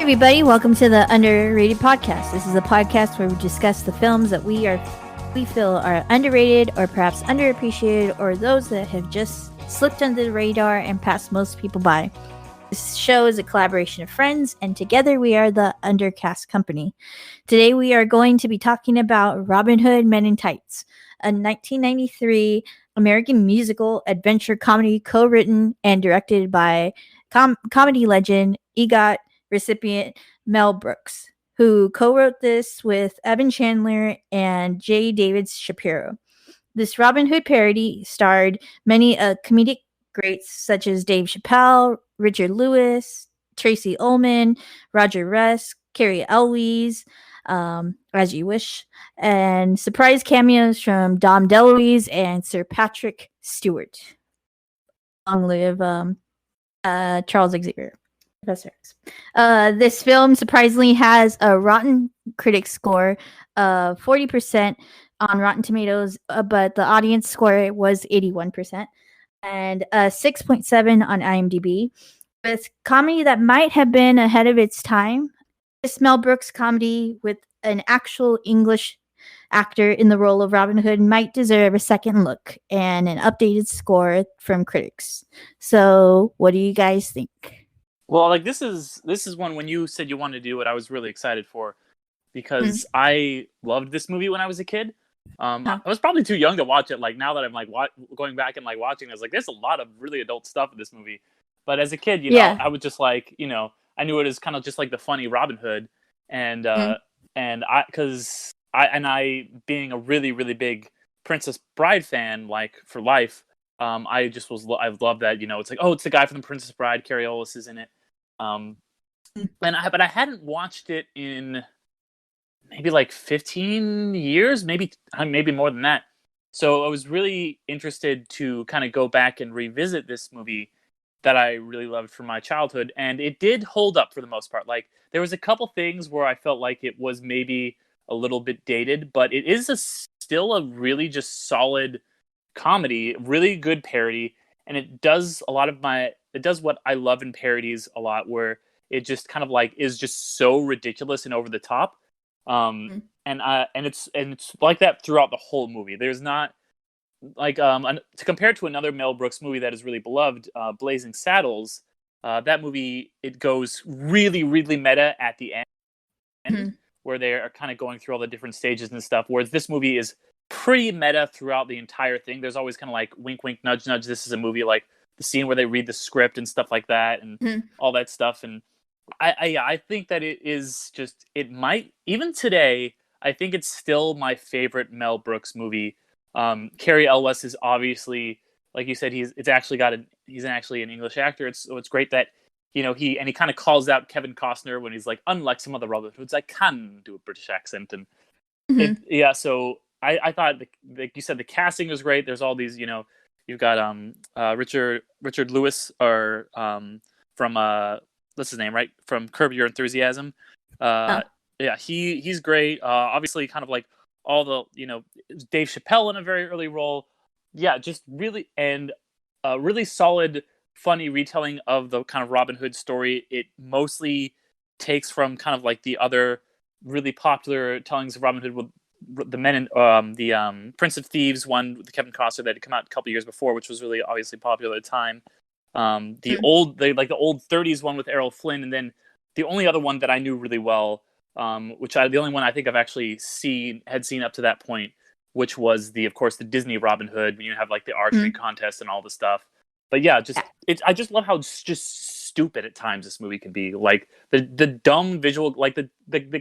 Everybody, welcome to the Underrated Podcast. This is a podcast where we discuss the films that we feel are underrated or perhaps underappreciated, or those that have just slipped under the radar and passed most people by. This show is a collaboration of friends, and together we are the Undercast Company. Today we are going to be talking about Robin Hood Men in Tights, a 1993 American musical adventure comedy co-written and directed by comedy legend EGOT recipient Mel Brooks, who co-wrote this with Evan Chandler and J. David Shapiro. This Robin Hood parody starred many comedic greats such as Dave Chappelle, Richard Lewis, Tracy Ullman, Roger Rusk, Carrie Elwes, As You Wish, and surprise cameos from Dom DeLuise and Sir Patrick Stewart. Long live Charles Xavier. Professor X. This film surprisingly has a Rotten Critics score of 40% on Rotten Tomatoes, but the audience score was 81%, and a 6.7 on IMDb. With comedy that might have been ahead of its time, this Mel Brooks comedy with an actual English actor in the role of Robin Hood might deserve a second look and an updated score from critics. So, what do you guys think? Well, like this is one when you said you wanted to do it, I was really excited for, because I loved this movie when I was a kid. I was probably too young to watch it. Like now that I'm like going back and like watching, I was like, there's a lot of really adult stuff in this movie. But as a kid, I was just like, I knew it as kind of just like the funny Robin Hood, and I being a really really big Princess Bride fan, like for life. I love that. It's like, oh, it's the guy from the Princess Bride. Carrie Elwes is in it. But I hadn't watched it in maybe like 15 years, maybe more than that. So I was really interested to kind of go back and revisit this movie that I really loved from my childhood, and it did hold up for the most part. Like there was a couple things where I felt like it was maybe a little bit dated, but it is still a really just solid comedy, really good parody, and it does what I love in parodies a lot, where it just kind of like is just so ridiculous and over the top. And it's like that throughout the whole movie. There's not like to compare it to another Mel Brooks movie that is really beloved, Blazing Saddles. That movie, it goes really really meta at the end, where they are kind of going through all the different stages and stuff. Whereas this movie is pretty meta throughout the entire thing. There's always kind of like wink wink nudge nudge, this is a movie, like the scene where they read the script and stuff like that, and all that stuff. And I think that it is just, it might, even today, I think it's still my favorite Mel Brooks movie. Carrie Elwes is obviously, like you said, he's actually an English actor. So it's great that, he kind of calls out Kevin Costner when he's like, unlike some other Robin Hoods, I can do a British accent. And so I thought, like you said, the casting was great. There's all these, you've got Richard Lewis, or from what's his name, right? From Curb Your Enthusiasm. Yeah, he's great. Obviously, kind of like all the, Dave Chappelle in a very early role. Yeah, just really, and a really solid, funny retelling of the kind of Robin Hood story. It mostly takes from kind of like the other really popular tellings of Robin Hood with the Men in the Prince of Thieves one with Kevin Costner that had come out a couple years before, which was really obviously popular at the time. The old 30s one with Errol Flynn, and then the only other one that I knew really well, the only one I think I've actually had seen up to that point, which was of course the Disney Robin Hood, when you have like the archery contest and all the stuff. But yeah, I just love how just stupid at times this movie can be. Like the dumb visual, like the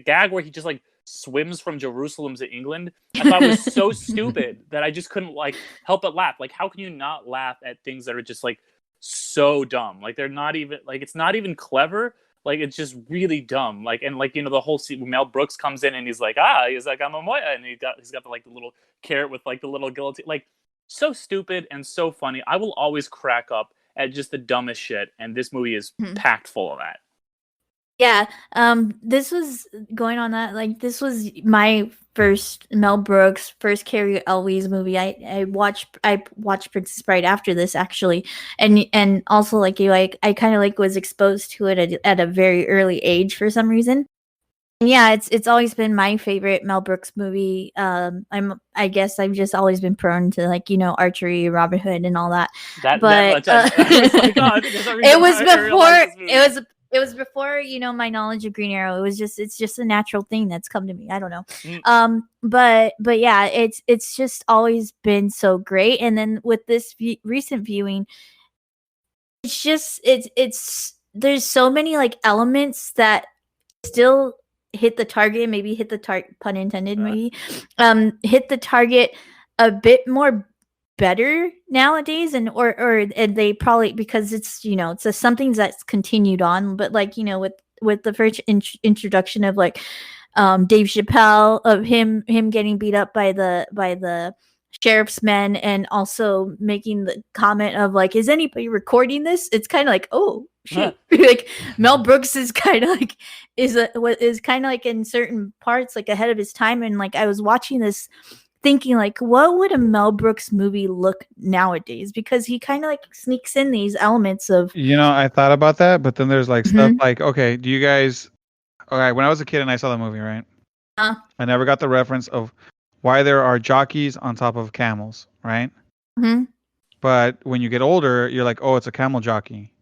gag where he just like swims from Jerusalem to England, I thought was so stupid that I just couldn't like help but laugh. Like, how can you not laugh at things that are just like so dumb? Like, they're not even like, it's not even clever. Like, it's just really dumb. Like, and like, the whole scene when Mel Brooks comes in and he's like, I'm a moya, and he's got the little carrot with like the little guillotine. Like, so stupid and so funny. I will always crack up at just the dumbest shit, and this movie is packed full of that. Yeah, this was going on that like this was my first Mel Brooks, first Carrie Elwes movie. I watched Princess Bride after this actually, and also like you like I kind of like was exposed to it at a very early age for some reason. Yeah, it's always been my favorite Mel Brooks movie. I guess I've just always been prone to like archery, Robin Hood, and all that. That But much I was like, oh, I think there's a it reason was why I really like this before movie. it was before my knowledge of Green Arrow. It's just a natural thing that's come to me. I don't know. Mm. But yeah, it's just always been so great. And then with this recent viewing, it's just it's there's so many like elements that still hit the target, maybe hit the target, pun intended, maybe hit the target a bit more better nowadays, and they probably because it's something that's continued on, but like with the first introduction of like Dave Chappelle, of him getting beat up by the sheriff's men, and also making the comment of like, is anybody recording this? It's kind of like, oh shoot. Like Mel Brooks is kind of like is kind of like in certain parts like ahead of his time, and like I was watching this thinking like, what would a Mel Brooks movie look nowadays, because he kind of like sneaks in these elements of I thought about that, but then there's like stuff Mhm. like, okay, do you guys? Okay, when I was a kid and I saw the movie, right? I never got the reference of why there are jockeys on top of camels, right? Mhm. But when you get older, you're like, oh, it's a camel jockey.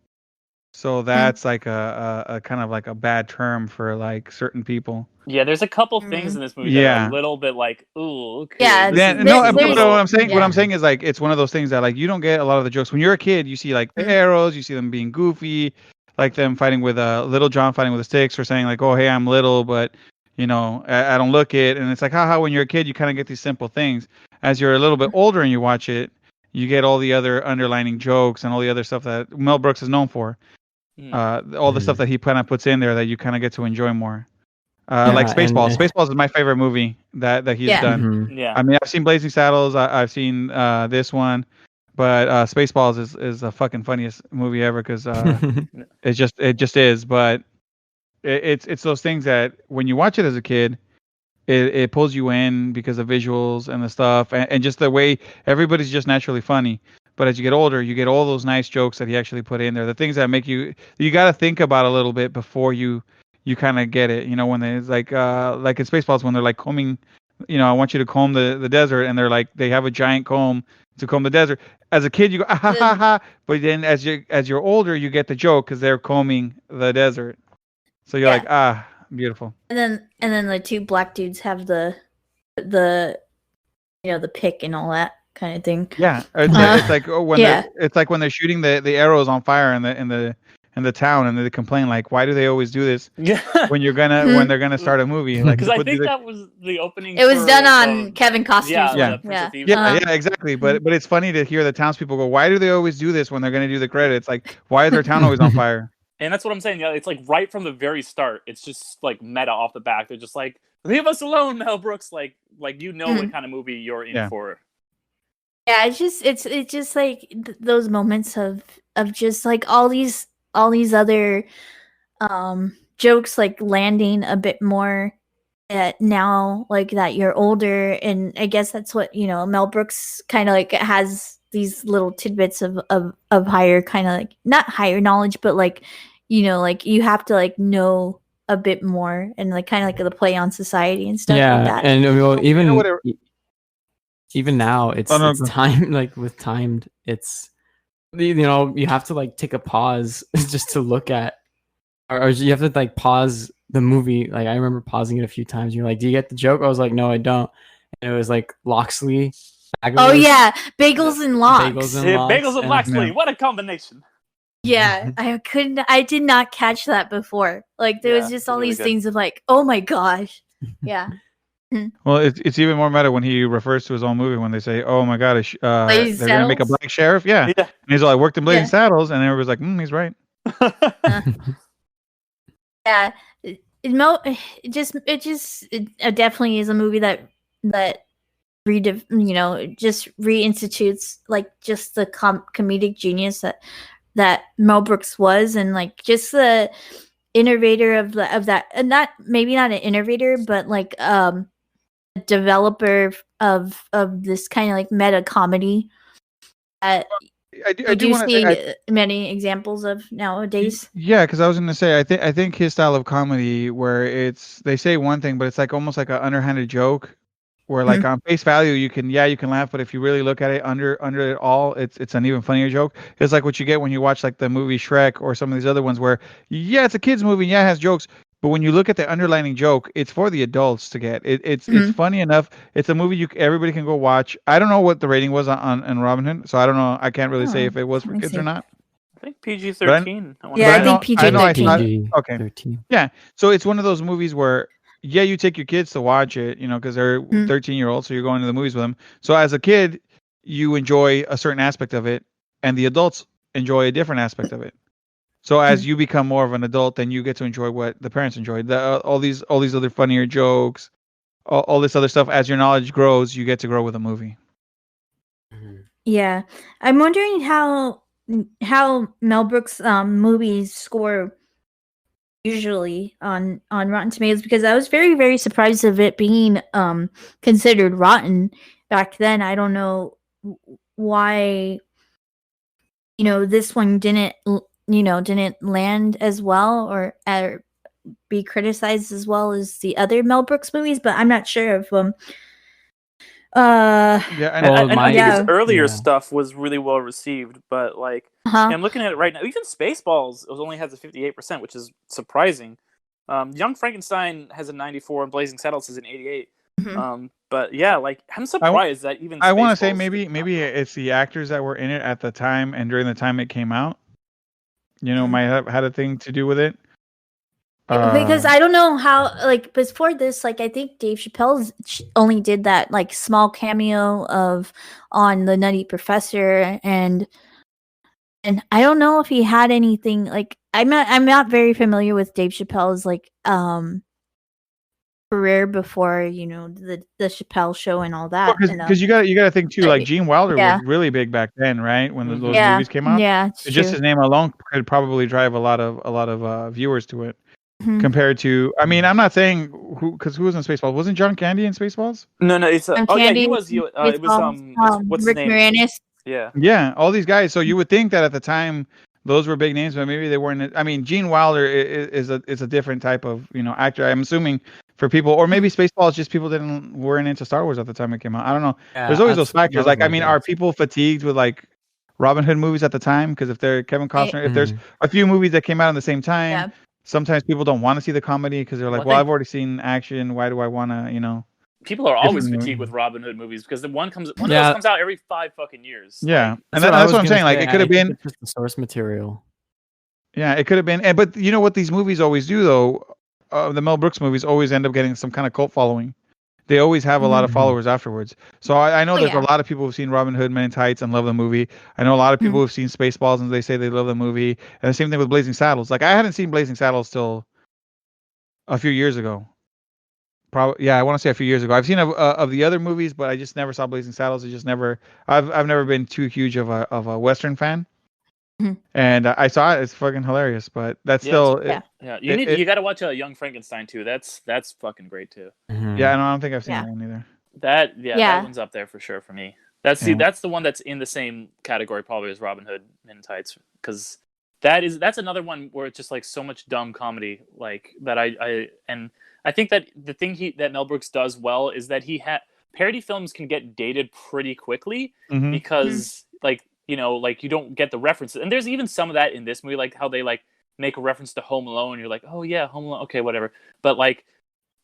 So that's like a kind of like a bad term for like certain people. Yeah, there's a couple things in this movie that are a Yeah. little bit like, ooh, okay. Yeah, This Yeah, is, no, this is a but little, what I'm saying, what yeah. I'm saying is like it's one of those things that like you don't get a lot of the jokes when you're a kid. You see like the arrows, you see them being goofy, like them fighting with Little John fighting with the sticks, or saying like, oh hey, I'm little, but I don't look it, and it's like haha. When you're a kid, you kind of get these simple things. As you're a little bit older and you watch it, you get all the other underlining jokes and all the other stuff that Mel Brooks is known for. All the stuff that he kind of puts in there that you kind of get to enjoy more. Like Spaceballs. Spaceballs is my favorite movie that he's done. yeah. I mean, I've seen Blazing Saddles. I've seen this one, but Spaceballs is the fucking funniest movie ever because it just is. But it's those things that when you watch it as a kid, it pulls you in because of visuals and the stuff, and just the way everybody's just naturally funny. But as you get older, you get all those nice jokes that he actually put in there. The things that make you got to think about a little bit before you kind of get it. When it's like in Spaceballs when they're like combing, I want you to comb the desert, and they're like they have a giant comb to comb the desert. As a kid, you go ah, ha ha ha, but then as you're older, you get the joke because they're combing the desert. So you're like beautiful. And then the two black dudes have the the pick and all that kind of thing. Yeah, it's like when yeah. it's like when they're shooting the arrows on fire in the town, and they complain like, why do they always do this? Yeah. When they're gonna start a movie, like because I think that was the opening. It was done on Kevin Costner's one. Yeah, exactly. But it's funny to hear the townspeople go, why do they always do this when they're gonna do the credits? Like, why is their town always on fire? And that's what I'm saying. Yeah, it's like right from the very start. It's just like meta off the back. They're just like, leave us alone, Mel Brooks. Like what kind of movie you're in for. Yeah, it's just like those moments of just like all these other jokes like landing a bit more at now, like that you're older, and I guess that's what Mel Brooks kind of like has these little tidbits of higher kind of like not higher knowledge, but like like you have to like know a bit more, and like kind of like the play on society and stuff like that. And well, even now it's time like with timed, it's you have to like take a pause just to look at, or you have to like pause the movie. Like I remember pausing it a few times. You're like, do you get the joke? I was like, no, I don't. And it was like Loxley. Oh yeah, bagels and lox. Bagels and Loxley. What a combination. Yeah, I did not catch that before. Like there was just all these things of like, oh my gosh. Yeah. Well, it's even more meta when he refers to his own movie when they say, "Oh my God, they're gonna make a black sheriff." Yeah, and he's all, "I worked in Blazing Saddles," and everybody's like, "He's right." Yeah, it definitely is a movie that just reinstitutes like just the comedic genius that Mel Brooks was, and like just the innovator of that, and not maybe not an innovator, but like a developer of this kind of like meta comedy that I we do do want to see say, many examples of nowadays. yeah, because I was gonna say, I think his style of comedy, where they say one thing, but it's like almost like an underhanded joke, where like Mhm. on face value you can laugh, but if you really look at it under it all, it's an even funnier joke. It's like what you get when you watch like the movie Shrek or some of these other ones, where yeah, it's a kids movie, yeah, it has jokes, but when you look at the underlining joke, it's for the adults to get. It's Mhm. funny enough. It's a movie everybody can go watch. I don't know what the rating was on Robin Hood, so I don't know. I can't really say Oh, if it was let for me kids or see. not. I think PG But I 13. I want to Yeah, but I say. think I know I saw. PG-13. Okay, PG-13. yeah. So it's one of those movies where yeah, you take your kids to watch it, because they're Mhm. 13-year-olds, so you're going to the movies with them. So as a kid, you enjoy a certain aspect of it, and the adults enjoy a different aspect of it. So as Mhm. you become more of an adult, then you get to enjoy what the parents enjoyed. All these other funnier jokes, all this other stuff. As your knowledge grows, you get to grow with a movie. Mhm. Yeah, I'm wondering how Mel Brooks movies score usually on Rotten Tomatoes, because I was very surprised of it being considered rotten back then. I don't know why this one didn't land as well, or be criticized as well as the other Mel Brooks movies, but I'm not sure if uh Yeah, and Well, I think his yeah. earlier yeah. stuff was really well received, but like, Uh-huh. I'm looking at it right now. Even Spaceballs only has a 58%, which is surprising. Young Frankenstein has a 94, and Blazing Saddles has an 88. Mhm. But yeah, like, I'm I surprised that even I want to say Spaceballs did not maybe go. it's the actors that were in it at the time and during the time it came out. Mhm. Might have had a thing to do with it. Because Uh, I don't know how, like, before this, like, I think Dave Chappelle only did that like small cameo of on the Nutty Professor, and I don't know if he had anything like, I'm not very familiar with Dave Chappelle's like career before the Chappelle Show and all that, and because you got to think too. Like I- Gene Wilder was yeah, really big back then, right? When those Hmm. yeah, movies came out, yeah, it's so just true. his name alone could probably drive a lot of viewers to it. Mhm. Compared to, I mean, I'm not saying who was in Spaceballs? Wasn't John Candy in Spaceballs? No, it's On oh yeah, he Candy, was. It was baseball, what's his Rick name? Moranis. Yeah. Yeah, all these guys. So you would think that at the time those were big names, but maybe they weren't. I mean, Gene Wilder is a different type of actor. I'm assuming for people, or maybe Spaceballs just people weren't into Star Wars at the time it came out. I don't know. Yeah, There's always those that's that factors. was Like, I my mean, are guess. people fatigued with like Robin Hood movies at the time? Because if they're Kevin I- Costner, if there's Mhm. a few movies that came out at the same time, yeah, sometimes people don't want to see the comedy because they're Well, like, I well, I've think already seen action. Why do I want to, people are always different fatigued movie? with Robin Hood movies because one of those Yeah, comes out every 5 fucking years. Yeah, Like, and that's what I that's was what I'm gonna saying. Like, say. it could I have think been. it's just the source material. Yeah, it could have been. But you know what these movies always do, though? The Mel Brooks movies always end up getting some kind of cult following. They always have a lot of mhm. Mhm. followers afterwards. So I know Oh there's a yeah. lot of people who've seen Robin Hood Men in Tights and love the movie. I know a lot of people Mhm. who've seen Spaceballs and they say they love the movie. And the same thing with Blazing Saddles. Like I hadn't seen Blazing Saddles till a few years ago. Probably, yeah, I want to say a few years ago. I've seen of the other movies, but I just never saw Blazing Saddles. It just never. I've never been too huge of a Western fan. Mhm. And I saw it. It's fucking hilarious. But that's yeah, still Yeah, yeah. it You got to watch Young Frankenstein too. That's fucking great too. Yeah, Mhm. and I don't think I've seen yeah, that one either. That yeah. one's up there for sure for me. Yeah. That's the one that's in the same category probably as Robin Hood Men in Tights, because that's another one where it's just like so much dumb comedy like that. I think that the thing that Mel Brooks does well is that parody films can get dated pretty quickly Mm-hmm. Mhm. because like you don't get the references, and there's even some of that in this movie, like how they like make a reference to Home Alone. You're like, oh yeah, Home Alone, okay, whatever. But like,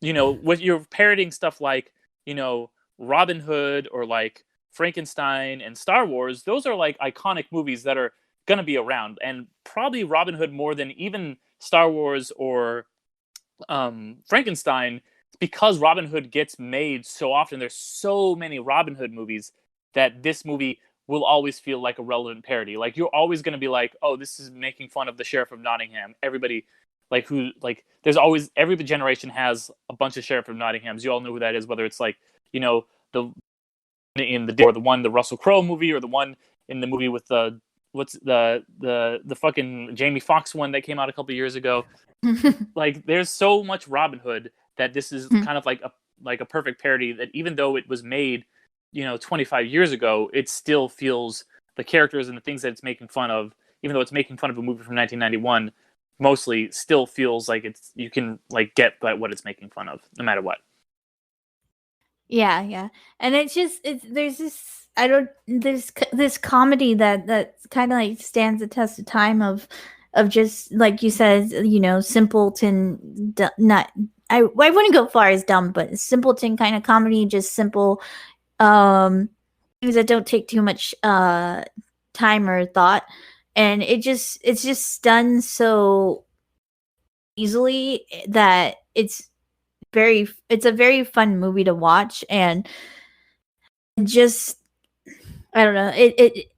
with you're parodying stuff like, Robin Hood or like Frankenstein and Star Wars, those are like iconic movies that are going to be around. And probably Robin Hood more than even Star Wars or Frankenstein, because Robin Hood gets made so often. There's so many Robin Hood movies that this movie will always feel like a relevant parody. Like you're always going to be like, oh, this is making fun of the Sheriff of Nottingham. Everybody, there's always, every generation has a bunch of Sheriff of Nottinghams. You all know who that is, whether it's like, the in the or the Russell Crowe movie, or the one in the movie with the what's the fucking Jamie Foxx one that came out a couple years ago. Like, there's so much Robin Hood that this is kind of like a perfect parody, that even though it was made, 25 years ago, it still feels, the characters and the things that it's making fun of, even though it's making fun of a movie from 1991, mostly still feels like you can like get what it's making fun of, no matter what. Yeah, and there's this comedy that kind of like stands the test of time of just like you said, simpleton, not I wouldn't go far as dumb, but simpleton kind of comedy, just simple things that don't take too much time or thought, and it's just done so easily that it's a very fun movie to watch. And just, I don't know, it's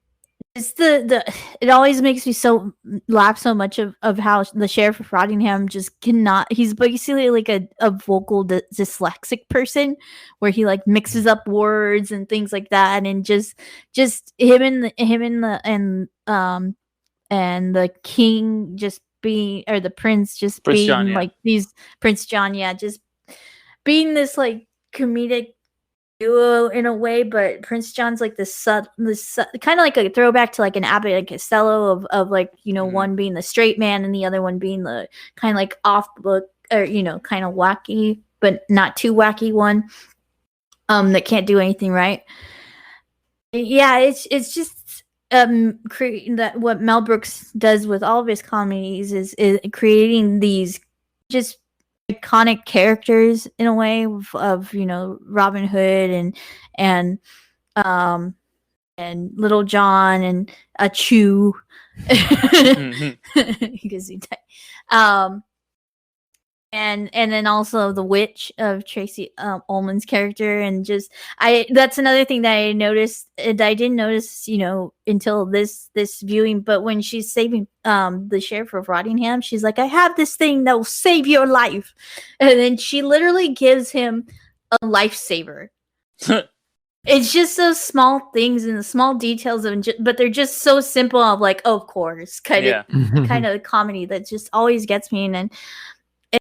it always makes me so laugh so much of how the sheriff of Rottingham just cannot, he's basically like a vocal dyslexic person, where he like mixes up words and things like that, and just him and the king just being, or the prince just Prince being John, yeah. like these, Prince John, yeah, just being this like comedic duo in a way, but Prince John's like this kind of like a throwback to like an Abbott and Costello of like, one being the straight man and the other one being the kind of like off book, or kind of wacky but not too wacky one, that can't do anything right. Yeah, it's just creating that, what Mel Brooks does with all of his comedies is creating these just iconic characters in a way of Robin Hood and Little John and a Chew, because he died. And then also the witch of Tracy Ullman's character, and just that's another thing that I noticed, that I didn't notice until this viewing, but when she's saving the sheriff of Rottingham, she's like, I have this thing that will save your life, and then she literally gives him a lifesaver. It's just those small things and the small details but they're just so simple, of like, oh, of course, kind of comedy that just always gets me.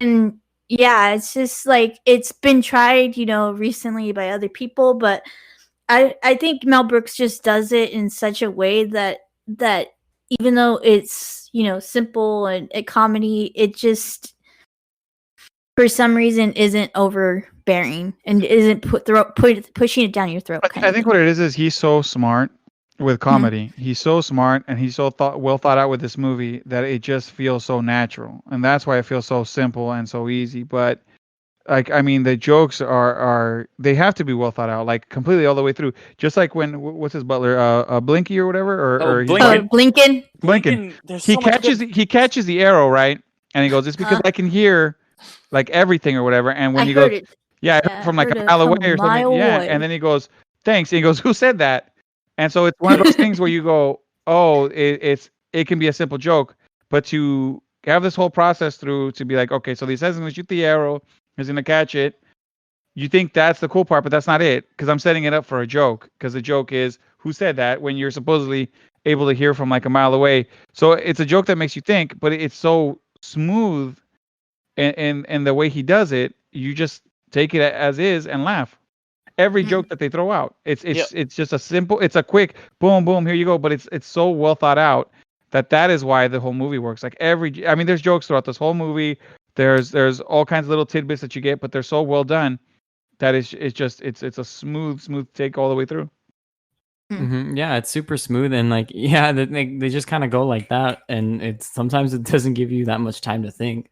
And yeah, it's just like, it's been tried, recently by other people, but I think Mel Brooks just does it in such a way that even though it's, simple and a comedy, it just, for some reason, isn't overbearing and isn't pushing it down your throat. I think what it is he's so smart with comedy. He's so smart, and he's so well thought out with this movie, that it just feels so natural, and that's why it feels so simple and so easy. But like, I mean, the jokes are they have to be well thought out, like completely all the way through. Just like when, what's his butler, Blinky or whatever, Blinken. He catches the arrow, right, and he goes, it's because I can hear like everything or whatever. And when he goes, I heard from like a mile away or something. Yeah, and then he goes, thanks. And he goes, who said that? And so it's one of those things where you go, oh, it can be a simple joke, but to have this whole process through to be like, okay, so he says he's going to shoot the arrow, he's going to catch it. You think that's the cool part, but that's not it, because I'm setting it up for a joke, because the joke is, who said that, when you're supposedly able to hear from like a mile away. So it's a joke that makes you think, but it's so smooth, and the way he does it, you just take it as is and laugh. Every joke that they throw out, it's just a simple, it's a quick boom, boom, here you go. But it's so well thought out that is why the whole movie works. Like there's jokes throughout this whole movie. There's all kinds of little tidbits that you get, but they're so well done that it's a smooth take all the way through. Yeah, it's super smooth, and like, yeah, they just kind of go like that, and sometimes it doesn't give you that much time to think.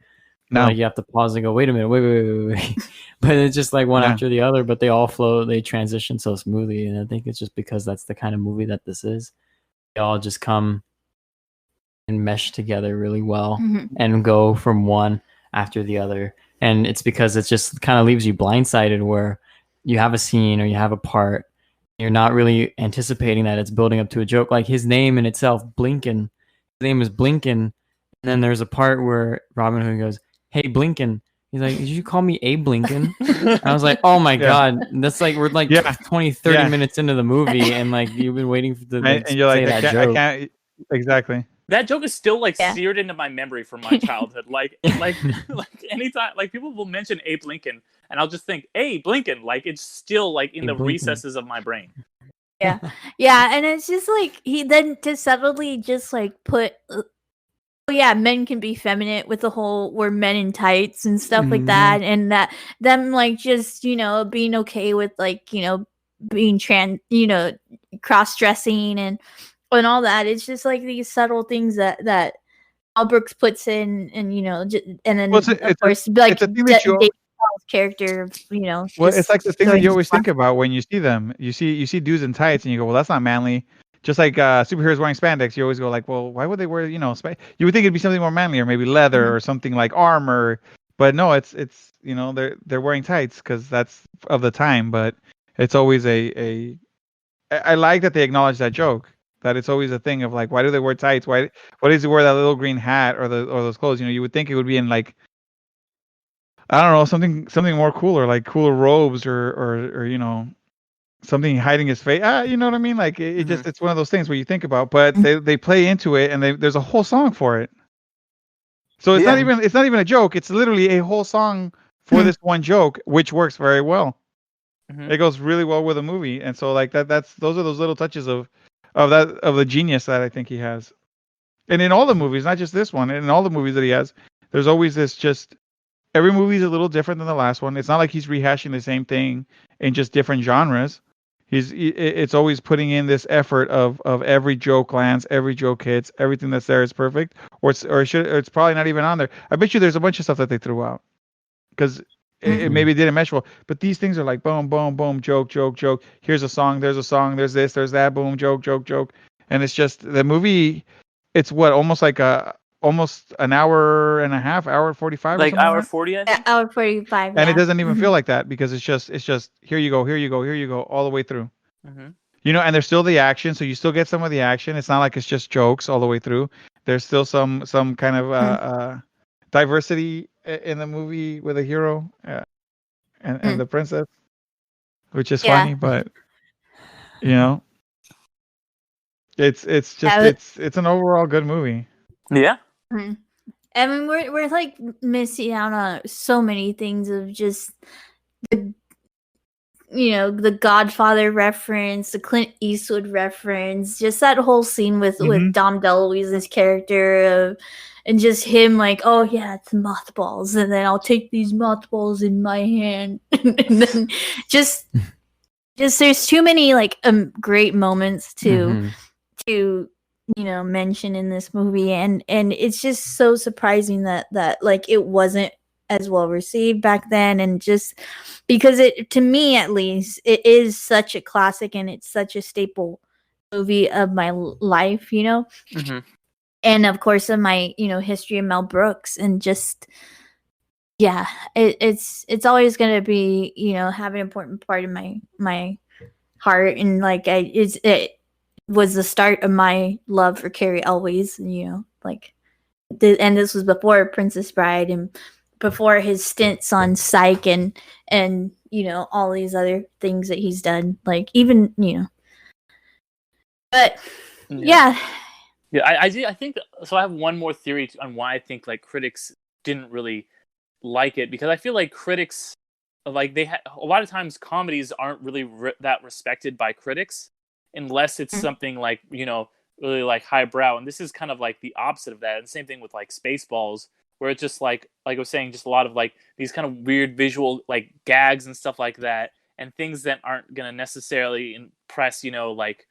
No, like you have to pause and go, wait a minute, wait. But it's just like one after the other, but they all flow, they transition so smoothly. And I think it's just because that's the kind of movie that this is. They all just come and mesh together really well and go from one after the other. And it's because it just kind of leaves you blindsided, where you have a scene or you have a part, you're not really anticipating that it's building up to a joke. Like his name in itself, Blinken, his name is Blinken. And then there's a part where Robin Hood goes, hey, Blinken. He's like, did you call me Abe Blinken? And I was like, oh my God. That's like, we're 20, 30 minutes into the movie, and like, you've been waiting for the and you're like, say that joke. exactly. That joke is still like Yeah. seared into my memory from my childhood. Like anytime, like people will mention Abe Lincoln, and I'll just think Abe Lincoln. Like it's still like in Abe the Lincoln. recesses of my brain. Yeah, and it's just like he then to subtly just like put, oh yeah, men can be feminine with the whole we're men in tights and stuff like that, and that them like just being okay with like being trans, cross dressing and all that. It's just like these subtle things that Mel Brooks puts in, and and then Well, of course like it's a thing that you. Dave Chappelle's character, Well, it's just like the thing that showing you his always think about when you see them. You see dudes in tights, and you go, "Well, that's not manly." Just like superheroes wearing spandex, you always go like, "Well, why would they wear You would think it'd be something more manly, or maybe leather, or something like armor." But no, it's they're wearing tights because that's of the time. But it's always I like that they acknowledge that joke. That it's always a thing of like, why do they wear tights? Why does he wear that little green hat or those clothes? You would think it would be in like, I don't know, something more cooler, like cooler robes or something hiding his face. You know what I mean? Like it just it's one of those things where you think about, but they play into it and there's a whole song for it. So it's not even a joke. It's literally a whole song for this one joke, which works very well. It goes really well with the movie, and so like those are those little touches of the genius that I think he has. And in all the movies, not just this one, in all the movies that he has, there's always this just. Every movie is a little different than the last one. It's not like he's rehashing the same thing in just different genres. It's always putting in this effort of every joke lands, every joke hits, everything that's there is perfect, or it's probably not even on there. I bet you there's a bunch of stuff that they threw out because it maybe didn't mesh well. But these things are like boom, boom, boom, joke, joke, joke. Here's a song, there's this, there's that, boom, joke, joke, joke, and it's just the movie. It's almost an hour and a half, hour 45, Like or something hour like that. 40, I think. hour 45, And it doesn't even feel like that because it's just here you go, here you go, here you go, all the way through. And there's still the action, so you still get some of the action. It's not like it's just jokes all the way through. There's still some kind of diversity in the movie with a hero and the princess, which is funny, but it's just it's an overall good movie. Yeah. I mean, we're like missing out on so many things of just the Godfather reference, the Clint Eastwood reference, just that whole scene with Dom DeLuise's character and just him like, oh yeah, it's mothballs, and then I'll take these mothballs in my hand, and then just there's too many like great moments to mention in this movie, and it's just so surprising that like it wasn't as well received back then, and just because it, to me at least, it is such a classic and it's such a staple movie of my life, and of course of my history of Mel Brooks, and just it's always going to be have an important part in my heart, and like it was the start of my love for Carrie Elwes, like and this was before Princess Bride and before his stints on Psych and all these other things that he's done, like even but yeah. I think so. I have one more theory on why I think like critics didn't really like it, because I feel like critics, like a lot of times comedies aren't really that respected by critics unless it's something like really like highbrow, and this is kind of like the opposite of that. And same thing with like Spaceballs, where it's just like I was saying, just a lot of like these kind of weird visual like gags and stuff like that, and things that aren't gonna necessarily impress like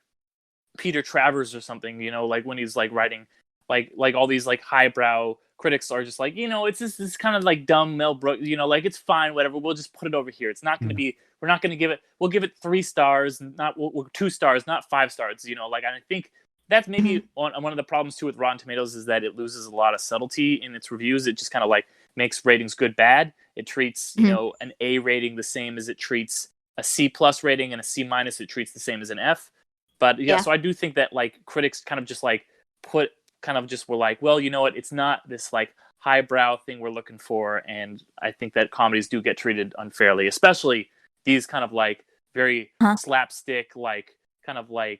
Peter Travers or something, like when he's like writing like all these like highbrow critics are just like, it's this kind of like dumb Mel Brooks, like it's fine, whatever, we'll just put it over here. It's not going to be, we're not going to give it, we'll give it 3 stars, not 2 stars, not 5 stars, like I think that's maybe one of the problems too with Rotten Tomatoes, is that it loses a lot of subtlety in its reviews. It just kind of like makes ratings good bad. It treats an A rating the same as it treats a C+ rating, and a C- it treats the same as an F. But so I do think that like critics kind of just like were like, well, you know what, it's not this like highbrow thing we're looking for. And I think that comedies do get treated unfairly, especially these kind of like very slapstick, like kind of like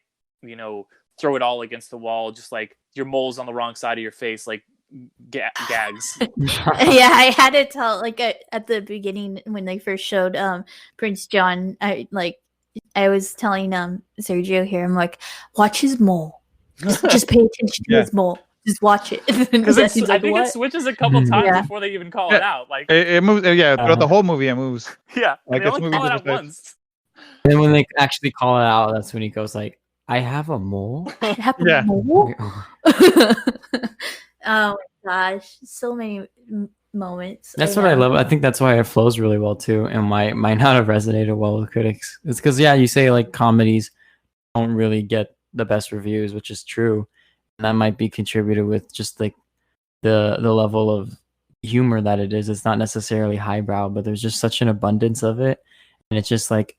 throw it all against the wall, just like your mole's on the wrong side of your face, like gags. Yeah, I had to tell like at the beginning when they first showed Prince John. I was telling Sergio here. I'm like, watch his mole. Just pay attention to his mole. Just watch it. Because I think it switches a couple times before they even call it out. Like it moves. Throughout the whole movie, it moves. Yeah, like they only call it out once. And then when they actually call it out, that's when he goes like, "I have a mole." I have a mole. Oh my gosh, so many moments. That's what I love. I think that's why it flows really well too, and might not have resonated well with critics. It's because you say like comedies don't really get the best reviews, which is true, and that might be contributed with just like the level of humor that it is. It's not necessarily highbrow, but there's just such an abundance of it, and it's just like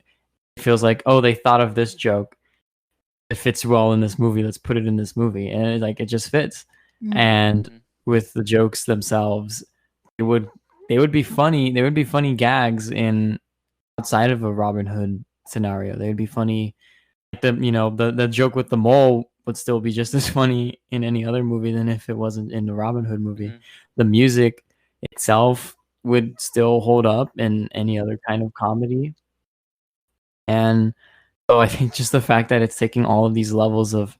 it feels like, oh, they thought of this joke. It fits well in this movie. Let's put it in this movie, and it just fits. Mm-hmm. And with the jokes themselves, they would be funny. They would be funny gags in outside of a Robin Hood scenario. They would be funny. The joke with the mole would still be just as funny in any other movie than if it wasn't in the Robin Hood movie. Mm-hmm. The music itself would still hold up in any other kind of comedy. And so I think just the fact that it's taking all of these levels of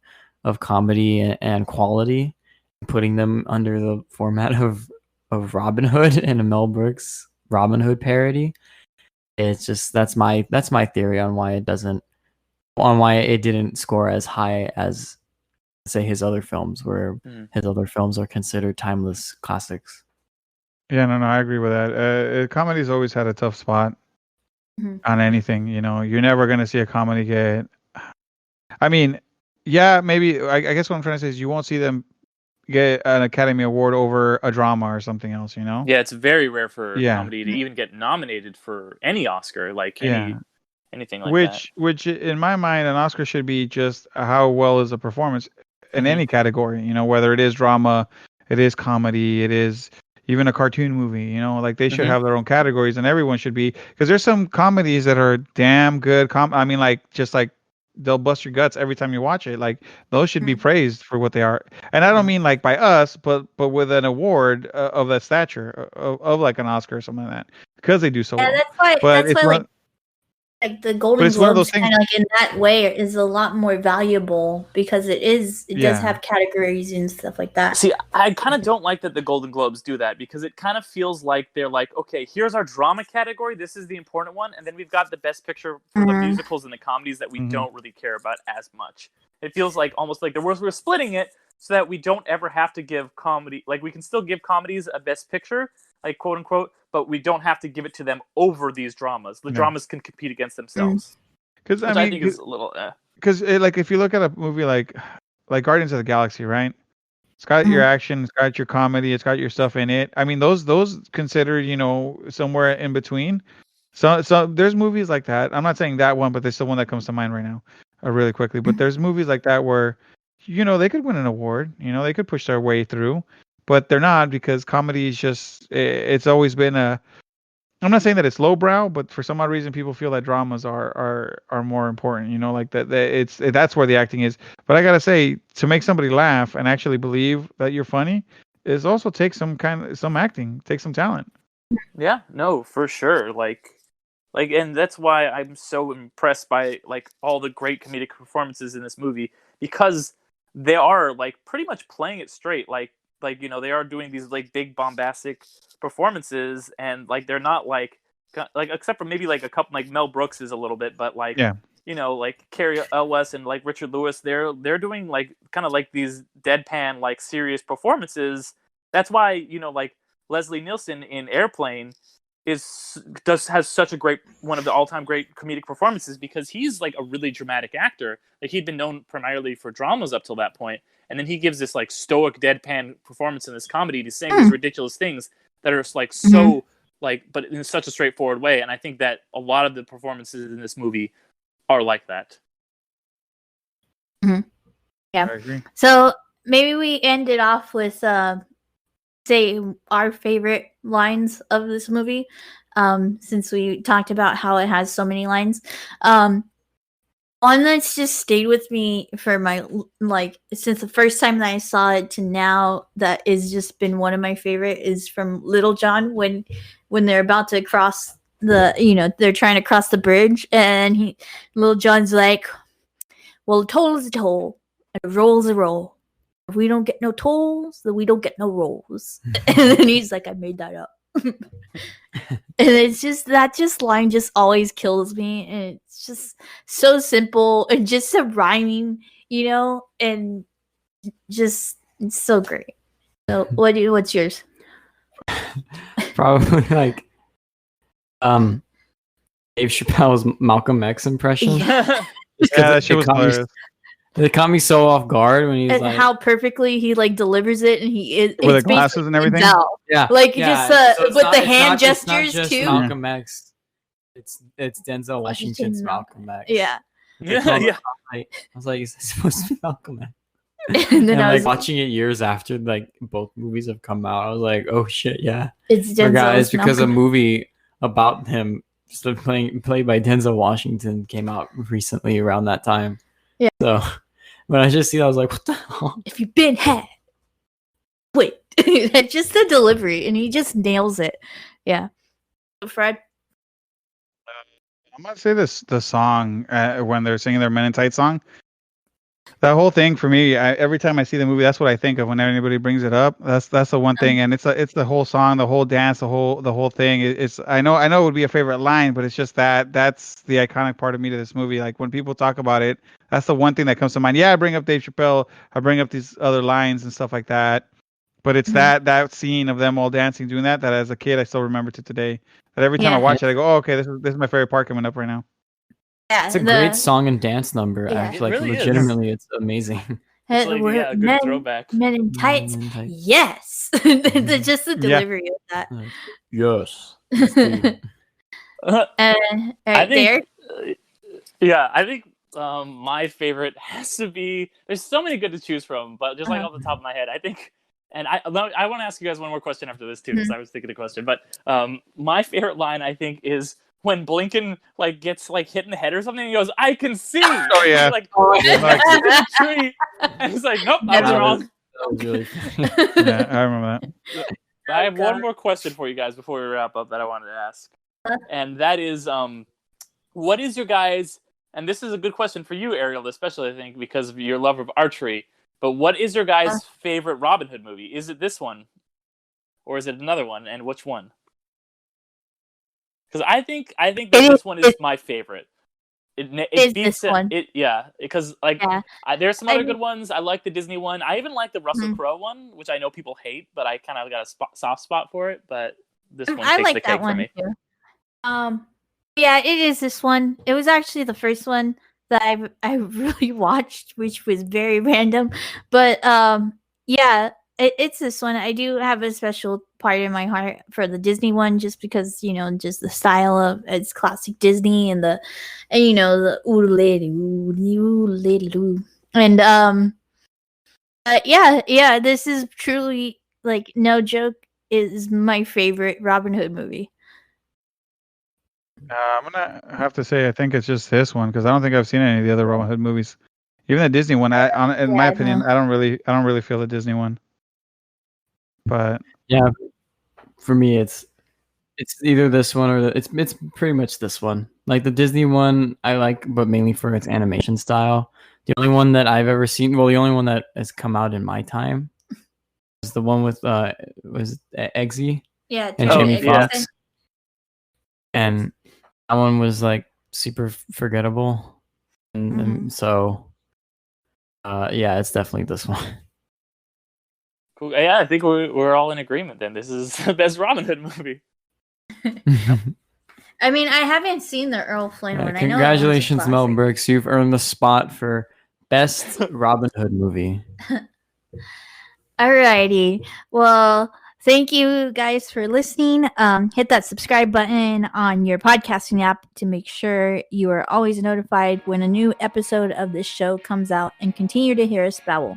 comedy and quality and putting them under the format of Robin Hood and a Mel Brooks Robin Hood parody, it's just that's my theory on why it didn't score as high as say his other films, where his other films are considered timeless classics. Yeah, no, I agree with that. Comedy's always had a tough spot on anything. You're never gonna see a comedy get. I mean, yeah, maybe. I guess what I'm trying to say is you won't see them get an Academy Award over a drama or something else. Yeah, it's very rare for comedy to even get nominated for any Oscar, like anything like that. Which, in my mind, an Oscar should be just how well is a performance in any category. Whether it is drama, it is comedy, it is even a cartoon movie. Like they should have their own categories, and everyone should be, because there's some comedies that are damn good. I mean, like just like they'll bust your guts every time you watch it. Like those should be praised for what they are. And I don't mean like by us, but with an award of that stature of like an Oscar or something like that, because they do so well. That's why like the Golden Globes kind of like in that way is a lot more valuable, because it does have categories and stuff like that. See, I kind of don't like that the Golden Globes do that, because it kind of feels like they're like, okay, here's our drama category, this is the important one, and then we've got the best picture for the musicals and the comedies that we don't really care about as much. It feels like almost like we're splitting it so that we don't ever have to give comedy, like we can still give comedies a best picture, like quote unquote, but we don't have to give it to them over these dramas. The dramas can compete against themselves. Because I think is a little. Because like if you look at a movie like Guardians of the Galaxy, right? It's got your action, it's got your comedy, it's got your stuff in it. I mean, those considered somewhere in between. So there's movies like that. I'm not saying that one, but there's the one that comes to mind right now, really quickly. But there's movies like that where they could win an award. They could push their way through. But they're not, because comedy is just, it's always been I'm not saying that it's lowbrow, but for some odd reason people feel that dramas are more important, like that's where the acting is. But I gotta say, to make somebody laugh and actually believe that you're funny is also take some acting, take some talent. Yeah, no, for sure. Like, and that's why I'm so impressed by like all the great comedic performances in this movie, because they are like pretty much playing it straight. Like they are doing these like big bombastic performances, and like they're not like except for maybe like a couple, like Mel Brooks is a little bit, but like like Cary Elwes and like Richard Lewis, they're doing like kind of like these deadpan like serious performances. That's why like Leslie Nielsen in Airplane has such a great, one of the all-time great comedic performances, because he's like a really dramatic actor. Like he'd been known primarily for dramas up till that point. And then he gives this like stoic deadpan performance in this comedy to saying these ridiculous things that are like so like, but in such a straightforward way. And I think that a lot of the performances in this movie are like that. Yeah. I agree. So maybe we end it off with say our favorite lines of this movie, since we talked about how it has so many lines. one that's just stayed with me for my since the first time that I saw it to now, that is just been one of my favorite, is from Little John when they're about to cross they're trying to cross the bridge, and Little John's like, well, a toll is a toll and a roll's a roll. If we don't get no tolls, then we don't get no rolls. And then he's like, I made that up. And it's just that line just always kills me, and it's just so simple and just so rhyming, and just it's so great. So what's yours? Probably like Dave Chappelle's Malcolm X impression. Yeah, that shit was hilarious. It caught me so off guard when he's and like, how perfectly he delivers it, and he is with the glasses and everything. Yeah, just so with the hand it's not gestures just too. Malcolm X. It's Denzel Washington's Malcolm X. Yeah. Yeah. I was like, is this supposed to be Malcolm X? And then and I was watching it years after both movies have come out, I was like, oh shit, yeah. It's Denzel's it's because a movie about him played by Denzel Washington came out recently around that time. Yeah. So when I just see that, I was like, what the hell? If you've been had, wait. Just the delivery, and he just nails it. Yeah. Fred? I'm gonna say the song when they're singing their Men in Tights song. That whole thing for me, every time I see the movie, that's what I think of when anybody brings it up. That's the one thing, and it's the whole song, the whole dance, the whole thing. It's I know it would be a favorite line, but it's just that's the iconic part of me to this movie. Like when people talk about it, that's the one thing that comes to mind. Yeah, I bring up Dave Chappelle, I bring up these other lines and stuff like that, but it's that scene of them all dancing, doing that as a kid I still remember to today. That every time I watch it, I go, oh, okay, this is my favorite part coming up right now. Yeah, it's a great song and dance number. Yeah, actually, it really legitimately, it's amazing. It's like, a good throwback. Men in Tights, yes. Just the delivery of that. Yes. I think, I think my favorite has to be. There's so many good to choose from, but just off the top of my head, I think. And I want to ask you guys one more question after this too, because I was thinking a question. But my favorite line, I think, is when Blinken gets hit in the head or something, and he goes, "I can see." Oh yeah. The tree, and he's like, "Nope, I was wrong." That was really funny. Yeah, I remember that. I have one more question for you guys before we wrap up that I wanted to ask, and that is, what is your guys? And this is a good question for you, Ariel, especially I think because of your love of archery. But what is your guys' favorite Robin Hood movie? Is it this one, or is it another one? And which one? Because I think that this one is my favorite. It beats this one. Because there's some other good ones. I like the Disney one. I even like the Russell Crowe one, which I know people hate, but I kind of got a soft spot for it. But this one takes the cake for me. Too. Yeah, it is this one. It was actually the first one that I really watched, which was very random. But it's this one. I do have a special part in my heart for the Disney one, just because just the style of it's classic Disney and the ooh lady loo. And this is truly no joke is my favorite Robin Hood movie. I'm gonna have to say I think it's just this one because I don't think I've seen any of the other Robin Hood movies. Even the Disney one, in my opinion, I don't really feel the Disney one. But yeah, for me, it's either this one or it's pretty much this one. Like the Disney one, I like, but mainly for its animation style. The only one that I've ever seen, well, the only one that has come out in my time, is the one with was Eggsy, and Jamie Foxx. Yeah. And that one was super forgettable, and so it's definitely this one. Cool. Yeah, I think we're all in agreement. Then this is the best Robin Hood movie. I mean, I haven't seen the Earl Flynn one. Congratulations, Mel Brooks! You've earned the spot for best Robin Hood movie. Alrighty, well. Thank you guys for listening. Hit that subscribe button on your podcasting app to make sure you are always notified when a new episode of this show comes out, and continue to hear us babble.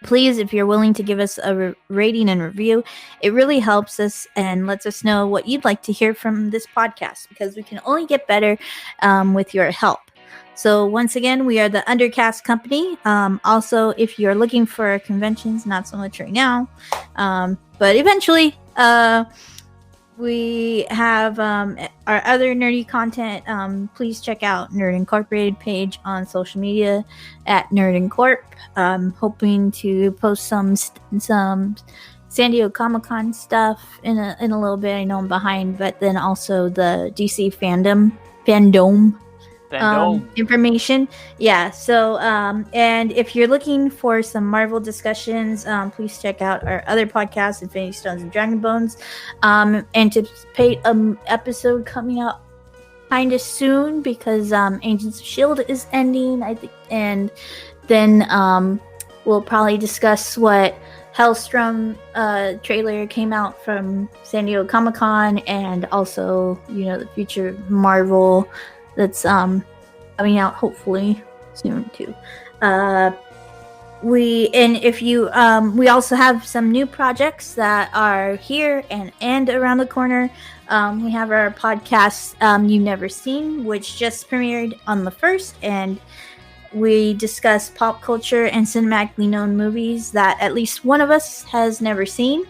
Please, if you're willing to give us a rating and review, it really helps us and lets us know what you'd like to hear from this podcast, because we can only get better with your help. So once again, we are the Undercast Company. Also, if you're looking for conventions, not so much right now, but eventually, we have our other nerdy content. Please check out Nerd Incorporated page on social media at Nerd Incorp. Hoping to post some San Diego Comic-Con stuff in a little bit. I know I'm behind, but then also the DC fandom information. Yeah. So, and if you're looking for some Marvel discussions, please check out our other podcast, Infinity Stones and Dragon Bones. Anticipate episode coming out kind of soon because Agents of S.H.I.E.L.D. is ending, I think, and then we'll probably discuss what Hellstrom trailer came out from San Diego Comic-Con, and also, the future Marvel that's coming out hopefully soon too. We also have some new projects that are here and around the corner. We have our podcast You've Never Seen, which just premiered on the 1st, and we discuss pop culture and cinematically known movies that at least one of us has never seen.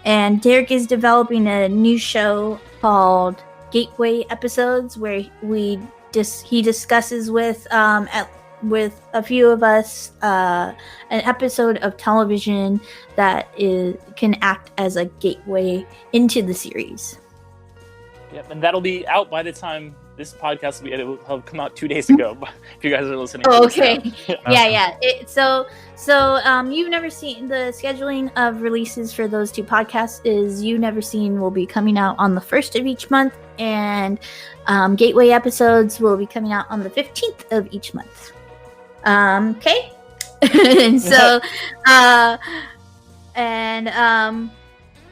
And Derek is developing a new show called Gateway Episodes, where he discusses with a few of us an episode of television that can act as a gateway into the series. Yep, and that'll be out by the time this podcast will have come out 2 days ago. If you guys are listening. Oh, okay. Yeah. So You've Never Seen, the scheduling of releases for those two podcasts is You've Never Seen will be coming out on the 1st of each month, and Gateway Episodes will be coming out on the 15th of each month. Okay. And so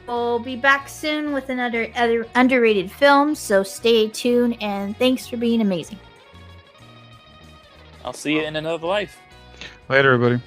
we'll be back soon with another underrated film, so stay tuned, and thanks for being amazing. I'll see you in another life. Later, everybody.